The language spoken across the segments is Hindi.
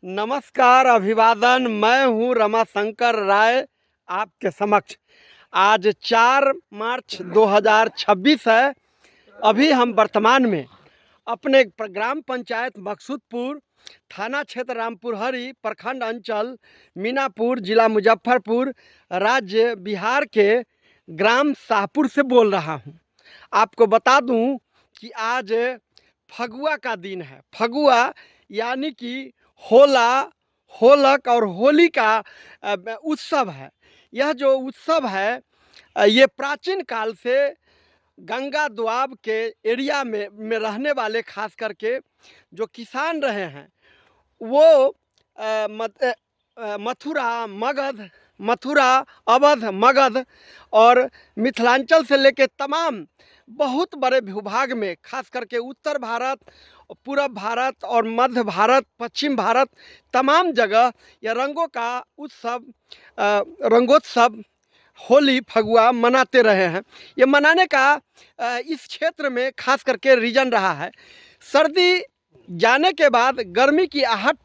नमस्कार, अभिवादन। मैं हूँ रमाशंकर राय आपके समक्ष। आज 4 मार्च 2026 है। अभी हम वर्तमान में अपने ग्राम पंचायत मकसूदपुर, थाना क्षेत्र रामपुर हरी, प्रखंड अंचल मीनापुर, जिला मुजफ्फरपुर, राज्य बिहार के ग्राम शाहपुर से बोल रहा हूँ। आपको बता दूँ कि आज फगुआ का दिन है। फगुआ यानी कि होलक और होली का उत्सव है। यह जो उत्सव है ये प्राचीन काल से गंगा दोआब के एरिया में रहने वाले खास करके जो किसान रहे हैं वो मथुरा, अवध, मगध और मिथिलांचल से लेके तमाम बहुत बड़े भूभाग में, खास करके उत्तर भारत, पूर्व भारत और मध्य भारत, पश्चिम भारत, तमाम जगह यह रंगों का उत्सव, रंगोत्सव होली फगुआ मनाते रहे हैं। ये मनाने का इस क्षेत्र में खास करके रीजन रहा है। सर्दी जाने के बाद गर्मी की आहट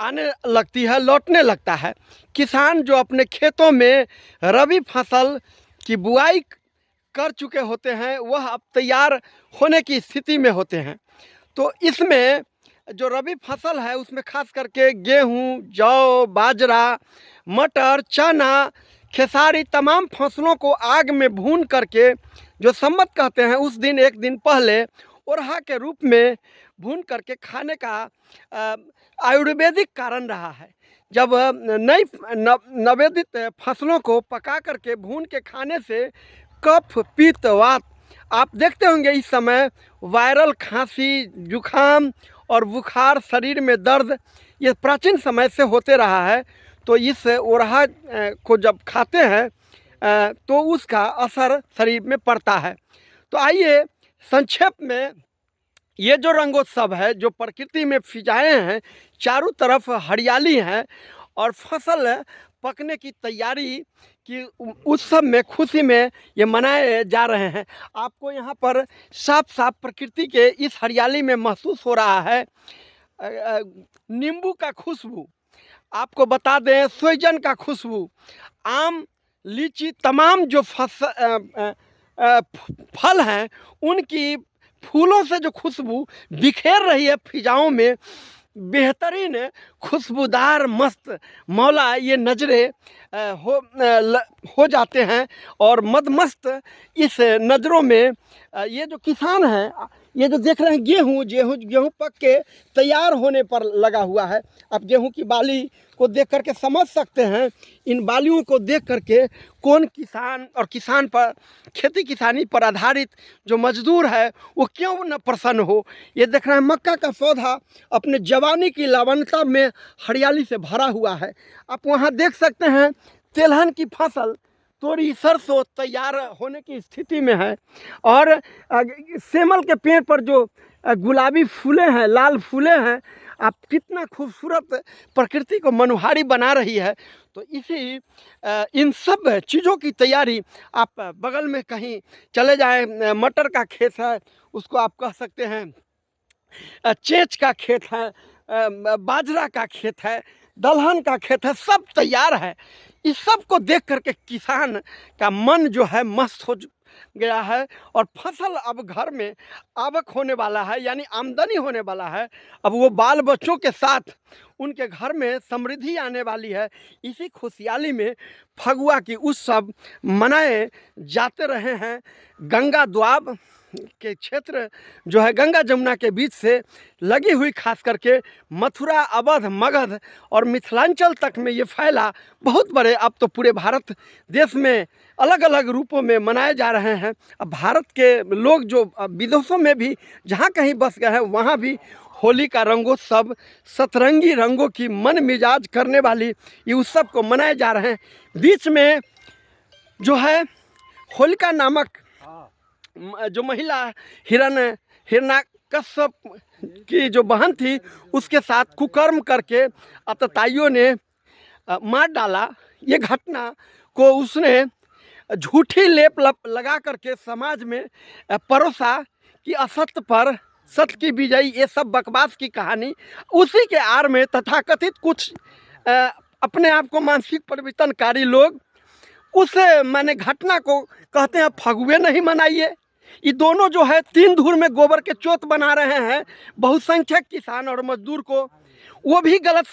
आने लगती है, लौटने लगता है। किसान जो अपने खेतों में रबी फसल की बुआई कर चुके होते हैं वह अब तैयार होने की स्थिति में होते हैं। तो इसमें जो रबी फसल है उसमें खास करके गेहूँ, जौ, बाजरा, मटर, चना, खेसारी, तमाम फसलों को आग में भून करके जो सम्मत कहते हैं उस दिन एक दिन पहले ओरहा के रूप में भून करके खाने का आयुर्वेदिक कारण रहा है। जब नई नवेदित फसलों को पका करके भून के खाने से कफ, पित्त, वात, आप देखते होंगे इस समय वायरल खांसी, जुखाम और बुखार, शरीर में दर्द, ये प्राचीन समय से होते रहा है। तो इस ओरहा को जब खाते हैं तो उसका असर शरीर में पड़ता है। तो आइए संक्षेप में, ये जो रंगोत्सव है जो प्रकृति में फिजाएँ हैं, चारों तरफ हरियाली है और फसल पकने की तैयारी की उत्सव में, खुशी में ये मनाए जा रहे हैं। आपको यहाँ पर साफ साफ प्रकृति के इस हरियाली में महसूस हो रहा है नींबू का खुशबू, आपको बता दें सोइजन का खुशबू, आम, लीची, तमाम जो फल हैं उनकी फूलों से जो खुशबू बिखेर रही है फिजाओं में, बेहतरीन खुशबूदार मस्त मौला ये नज़रें हो जाते हैं और मदमस्त इस नज़रों में। ये जो किसान हैं, ये जो देख रहे हैं गेहूँ पक के तैयार होने पर लगा हुआ है। आप गेहूँ की बाली को देख करके समझ सकते हैं, इन बालियों को देख करके कौन किसान और किसान पर, खेती किसानी पर आधारित जो मजदूर है वो क्यों न प्रसन्न हो। ये देख रहे हैं मक्का का पौधा अपने जवानी की लावण्यता में हरियाली से भरा हुआ है। आप वहाँ देख सकते हैं तिलहन की फसल, तोरी, सरसों तैयार होने की स्थिति में है और सेमल के पेड़ पर जो गुलाबी फूले हैं, लाल फूले हैं, आप कितना खूबसूरत प्रकृति को मनोहारी बना रही है। तो इसी इन सब चीज़ों की तैयारी, आप बगल में कहीं चले जाएं, मटर का खेत है, उसको आप कह सकते हैं चेच का खेत है, बाजरा का खेत है, दलहन का खेत है, सब तैयार है। इस सब को देख करके किसान का मन जो है मस्त हो गया है और फसल अब घर में आवक होने वाला है, यानी आमदनी होने वाला है। अब वो बाल बच्चों के साथ उनके घर में समृद्धि आने वाली है। इसी खुशहाली में फगुआ की उत्सव मनाए जाते रहे हैं। गंगा दोआब के क्षेत्र जो है गंगा जमुना के बीच से लगी हुई, खास करके मथुरा, अवध, मगध और मिथिलांचल तक में ये फैला बहुत बड़े, अब तो पूरे भारत देश में अलग अलग रूपों में मनाए जा रहे हैं। अब भारत के लोग जो विदेशों में भी जहाँ कहीं बस गए हैं वहाँ भी होली का रंगोत्सव, सतरंगी रंगों की मन मिजाज करने वाली ये उत्सव को मनाए जा रहे हैं। बीच में जो है होलिका नामक जो महिला हिरण्यकश्यप की जो बहन थी उसके साथ कुकर्म करके आतताइयों ने मार डाला। ये घटना को उसने झूठी लेप लगा करके समाज में परोसा कि असत्य पर सत्य की विजयी, ये सब बकवास की कहानी। उसी के आड़ में तथाकथित कुछ अपने आप को मानसिक परिवर्तनकारी लोग उस माने घटना को कहते हैं फगुए नहीं मनाइए। ये दोनों जो है 3 धुर में गोबर के चोत बना रहे हैं बहुसंख्यक किसान और मजदूर को, वो भी गलत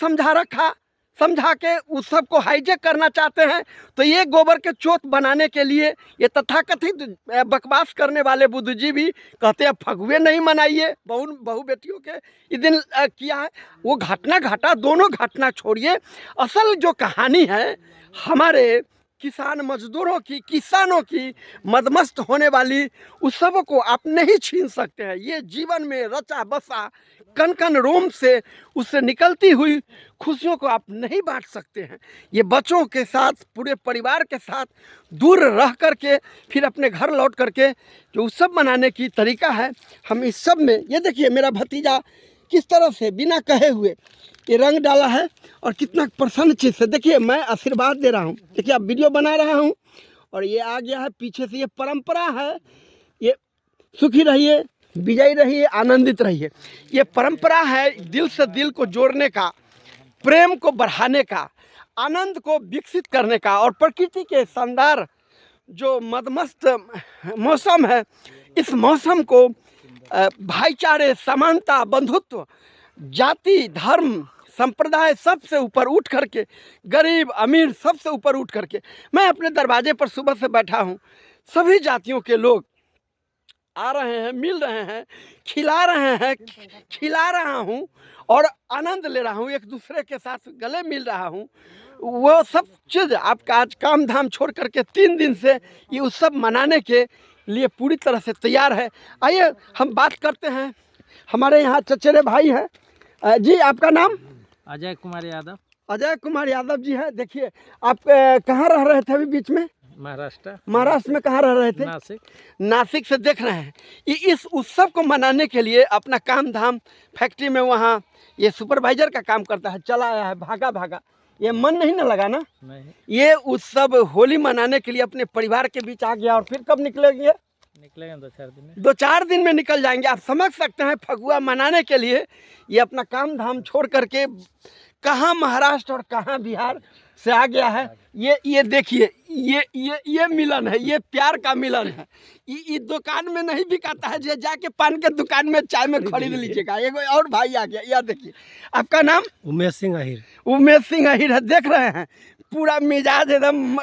समझा के उस सबको हाईजेक करना चाहते हैं। तो ये गोबर के चोत बनाने के लिए ये तथाकथित बकवास करने वाले बुद्धिजीवी कहते हैं फगुए नहीं मनाइए, बहु बेटियों के इस दिन किया है। वो घटना घटा, दोनों घटना छोड़िए, असल जो कहानी है हमारे किसान मजदूरों की, किसानों की मदमस्त होने वाली, उस सब को आप नहीं छीन सकते हैं। ये जीवन में रचा बसा कन कन रोम से उससे निकलती हुई खुशियों को आप नहीं बांट सकते हैं। ये बच्चों के साथ, पूरे परिवार के साथ दूर रह करके फिर अपने घर लौट करके जो उत्सव मनाने की तरीका है, हम इस सब में ये देखिए मेरा भतीजा किस तरह से बिना कहे हुए ये रंग डाला है और कितना प्रसन्न चीज़ से। देखिए मैं आशीर्वाद दे रहा हूँ, देखिए अब वीडियो बना रहा हूँ और ये आ गया है पीछे से। ये परंपरा है, ये सुखी रहिए, विजयी रहिए, आनंदित रहिए। ये परंपरा है दिल से दिल को जोड़ने का, प्रेम को बढ़ाने का, आनंद को विकसित करने का और प्रकृति के शानदार जो मदमस्त मौसम है, इस मौसम को भाईचारे, समानता, बंधुत्व, जाति, धर्म, संप्रदाय सबसे ऊपर उठ करके, गरीब अमीर सबसे ऊपर उठ करके, मैं अपने दरवाजे पर सुबह से बैठा हूँ, सभी जातियों के लोग आ रहे हैं, मिल रहे हैं, खिला रहा हूँ और आनंद ले रहा हूँ, एक दूसरे के साथ गले मिल रहा हूँ। वो सब चीज़ आपका आज काम धाम छोड़ करके 3 दिन से ये उत्सव मनाने के लिए पूरी तरह से तैयार है। आइए हम बात करते हैं, हमारे यहाँ चचेरे भाई हैं। जी आपका नाम? अजय कुमार यादव। अजय कुमार यादव जी हैं। देखिए आप कहाँ रह रहे थे अभी बीच में? महाराष्ट्र में कहाँ रह रहे थे? नासिक से देख रहे हैं। इस उत्सव को मनाने के लिए अपना काम धाम फैक्ट्री में वहाँ ये सुपरवाइजर का काम करता है, चला आया है भागा। ये मन नहीं ना लगा ना? नहीं। ये उत्सव होली मनाने के लिए अपने परिवार के बीच आ गया और फिर कब निकलेंगे? 2-4 दिन में निकल जाएंगे। आप समझ सकते हैं फगुआ मनाने के लिए ये अपना काम धाम छोड़ करके कहाँ महाराष्ट्र और कहाँ बिहार से आ गया है। ये देखिए, ये मिलन है, ये प्यार का मिलन है। ये दुकान में नहीं बिकाता है, जो जाके पान के दुकान में चाय में खरीद लीजिएगा। एक और भाई आ गया, यह देखिए। आपका नाम? उमेश सिंह अहिर। उमेश सिंह अहिर है। देख रहे हैं पूरा मिजाज एकदम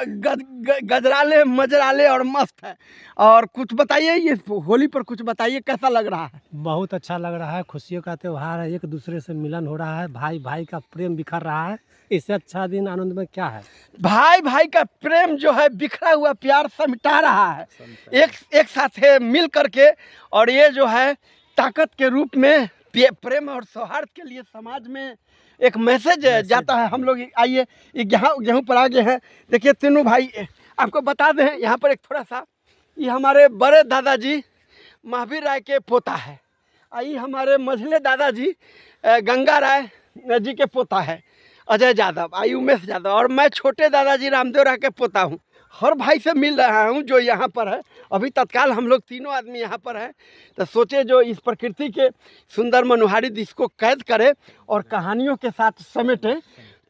गजराले मजराले और मस्त है। और कुछ बताइए, ये होली पर कुछ बताइए, कैसा लग रहा है? बहुत अच्छा लग रहा है, खुशियों का त्यौहार है, एक दूसरे से मिलन हो रहा है, भाई भाई का प्रेम बिखर रहा है। इससे अच्छा दिन आनंद में क्या है? भाई का प्रेम जो है बिखरा हुआ प्यार समिटा रहा है एक साथ मिल करके। और ये जो है ताकत के रूप में प्रेम और सौहार्द के लिए समाज में एक मैसेज जाता है। हम लोग आइए गेहूँ पर आगे हैं। देखिए तीनों भाई, आपको बता दें यहाँ पर एक थोड़ा सा, ये हमारे बड़े दादाजी महावीर राय के पोता है, ये हमारे मझले दादाजी गंगा राय जी के पोता है अजय यादव, आई उमेश यादव, और मैं छोटे दादाजी रामदेव राय के पोता हूँ। हर भाई से मिल रहा हूँ जो यहाँ पर है। अभी तत्काल हम लोग तीनों आदमी यहाँ पर हैं, तो सोचे जो इस प्रकृति के सुंदर मनोहारी दृश्य को कैद करें और कहानियों के साथ समेटें।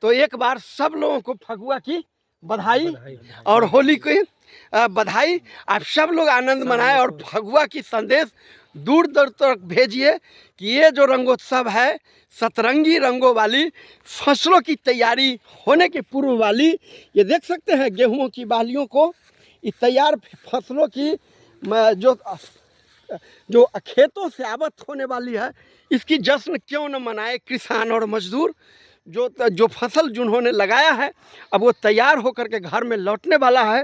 तो एक बार सब लोगों को फगुआ की बधाई और होली की बधाई। आप सब लोग आनंद मनाएं और फगुआ की संदेश दूर दूर तक भेजिए कि ये जो रंगोत्सव है, सतरंगी रंगों वाली, फसलों की तैयारी होने के पूर्व वाली, ये देख सकते हैं गेहूं की बालियों को, इस तैयार फसलों की जो खेतों से आवत होने वाली है, इसकी जश्न क्यों न मनाए किसान और मजदूर। जो फसल जिन्होंने लगाया है अब वो तैयार होकर के घर में लौटने वाला है।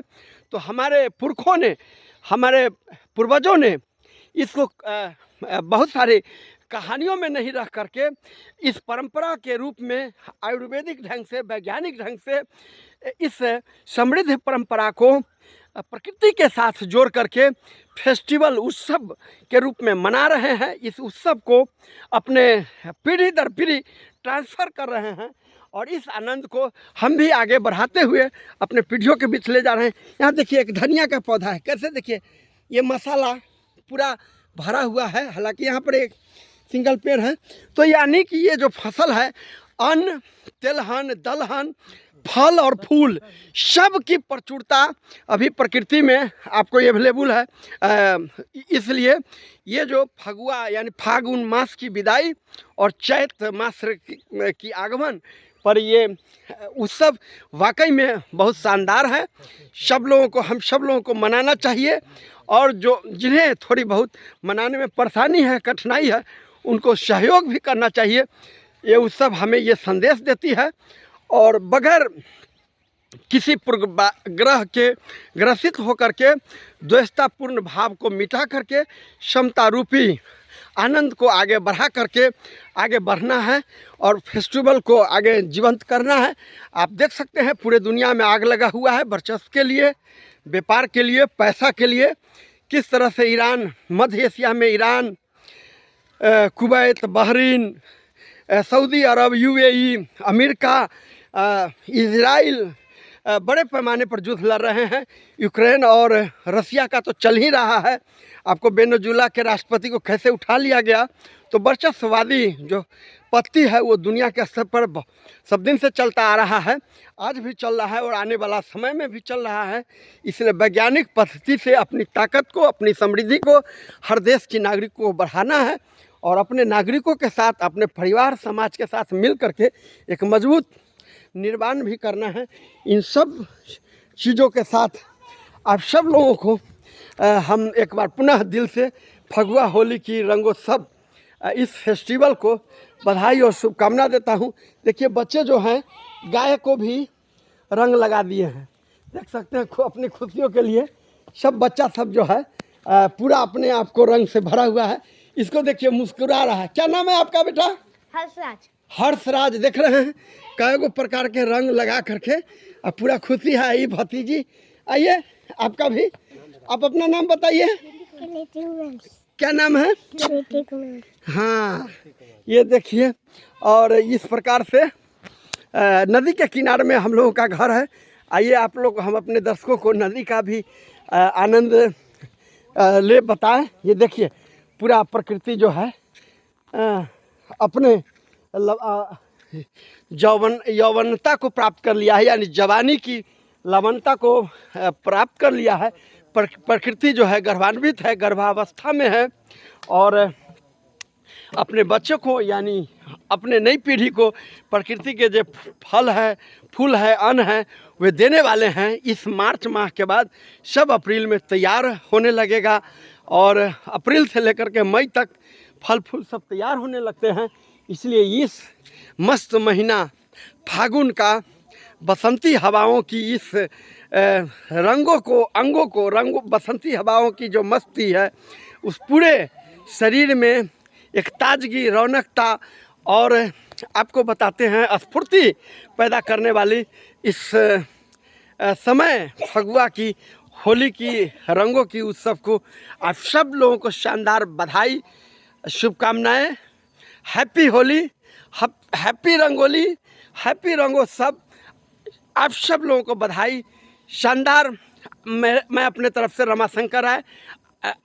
तो हमारे पुरखों ने, हमारे पूर्वजों ने इसको बहुत सारी कहानियों में नहीं रख करके इस परंपरा के रूप में आयुर्वेदिक ढंग से, वैज्ञानिक ढंग से इस समृद्ध परंपरा को प्रकृति के साथ जोड़ करके फेस्टिवल उत्सव के रूप में मना रहे हैं। इस उत्सव को अपने पीढ़ी दर पीढ़ी ट्रांसफ़र कर रहे हैं और इस आनंद को हम भी आगे बढ़ाते हुए अपने पीढ़ियों के बीच ले जा रहे हैं। यहाँ देखिए एक धनिया का पौधा है, कैसे देखिए ये मसाला पूरा भरा हुआ है। हालांकि यहाँ पर एक सिंगल पेड़ है। तो यानी कि ये जो फसल है, अन्न, तिलहन, दलहन, फल और फूल, सब की प्रचुरता अभी प्रकृति में आपको अवेलेबल है। इसलिए ये जो फगुआ यानी फागुन मास की विदाई और चैत मास की आगमन पर ये उत्सव वाकई में बहुत शानदार है। हम सब लोगों को मनाना चाहिए, और जो जिन्हें थोड़ी बहुत मनाने में परेशानी है, कठिनाई है, उनको सहयोग भी करना चाहिए। ये उत्सव हमें ये संदेश देती है, और बगैर किसी पूर्वाग्रह के ग्रसित होकर के द्वेषतापूर्ण भाव को मिटा करके समता रूपी आनंद को आगे बढ़ा करके आगे बढ़ना है, और फेस्टिवल को आगे जीवंत करना है। आप देख सकते हैं पूरे दुनिया में आग लगा हुआ है वर्चस्व के लिए, व्यापार के लिए, पैसा के लिए। किस तरह से ईरान, मध्य एशिया में ईरान, कुवैत, बहरीन, सऊदी अरब, यूएई, अमेरिका, इजराइल बड़े पैमाने पर युद्ध लड़ रहे हैं। यूक्रेन और रसिया का तो चल ही रहा है। आपको वेनेजुएला के राष्ट्रपति को कैसे उठा लिया गया। तो वर्चस्ववादी जो पद्धति है वो दुनिया के स्तर पर सब दिन से चलता आ रहा है, आज भी चल रहा है और आने वाला समय में भी चल रहा है। इसलिए वैज्ञानिक पद्धति से अपनी ताकत को, अपनी समृद्धि को हर देश की नागरिक को बढ़ाना है, और अपने नागरिकों के साथ, अपने परिवार समाज के साथ मिल करके एक मजबूत निर्माण भी करना है। इन सब चीज़ों के साथ आप सब लोगों को हम एक बार पुनः दिल से फगुआ होली की रंगोत्सव इस फेस्टिवल को बधाई और शुभकामना देता हूँ। देखिए बच्चे जो हैं गाय को भी रंग लगा दिए हैं, देख सकते हैं अपनी खुशियों के लिए। सब बच्चा सब जो है पूरा अपने आप को रंग से भरा हुआ है। इसको देखिए मुस्कुरा रहा है। क्या नाम है आपका बेटा? हर्षराज। हर्षराज। देख रहे हैं कई गो प्रकार के रंग लगा करके पूरा खुशी है। ये भतीजी, आइए आपका भी, आप अपना नाम बताइए। क्या नाम है? हाँ, ये देखिए, और इस प्रकार से नदी के किनारे में हम लोगों का घर है। आइए आप लोग, हम अपने दर्शकों को नदी का भी आनंद ले बताएं। ये देखिए पूरा प्रकृति जो है अपने यौवनता को प्राप्त कर लिया है, यानी जवानी की लवणता को प्राप्त कर लिया है। प्रकृति जो है गर्भान्वित है, गर्भावस्था में है, और अपने बच्चों को यानी अपने नई पीढ़ी को प्रकृति के जो फल है, फूल है, अन्न है, वे देने वाले हैं। इस मार्च माह के बाद सब अप्रैल में तैयार होने लगेगा, और अप्रैल से लेकर के मई तक फल फूल सब तैयार होने लगते हैं। इसलिए इस मस्त महीना फागुन का बसंती हवाओं की इस रंगों को, अंगों को, बसंती हवाओं की जो मस्ती है, उस पूरे शरीर में एक ताजगी, रौनकता और आपको बताते हैं स्फूर्ति पैदा करने वाली इस समय फगुआ की, होली की, रंगों की उत्सव को आप सब लोगों को शानदार बधाई, शुभकामनाएं। Happy Holi, happy rangoli, happy रंगोत्सव। आप सब लोगों को बधाई, शानदार। मैं अपने तरफ से रमाशंकर राय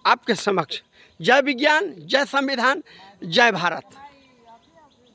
आपके समक्ष। जय विज्ञान, जय संविधान, जय भारत।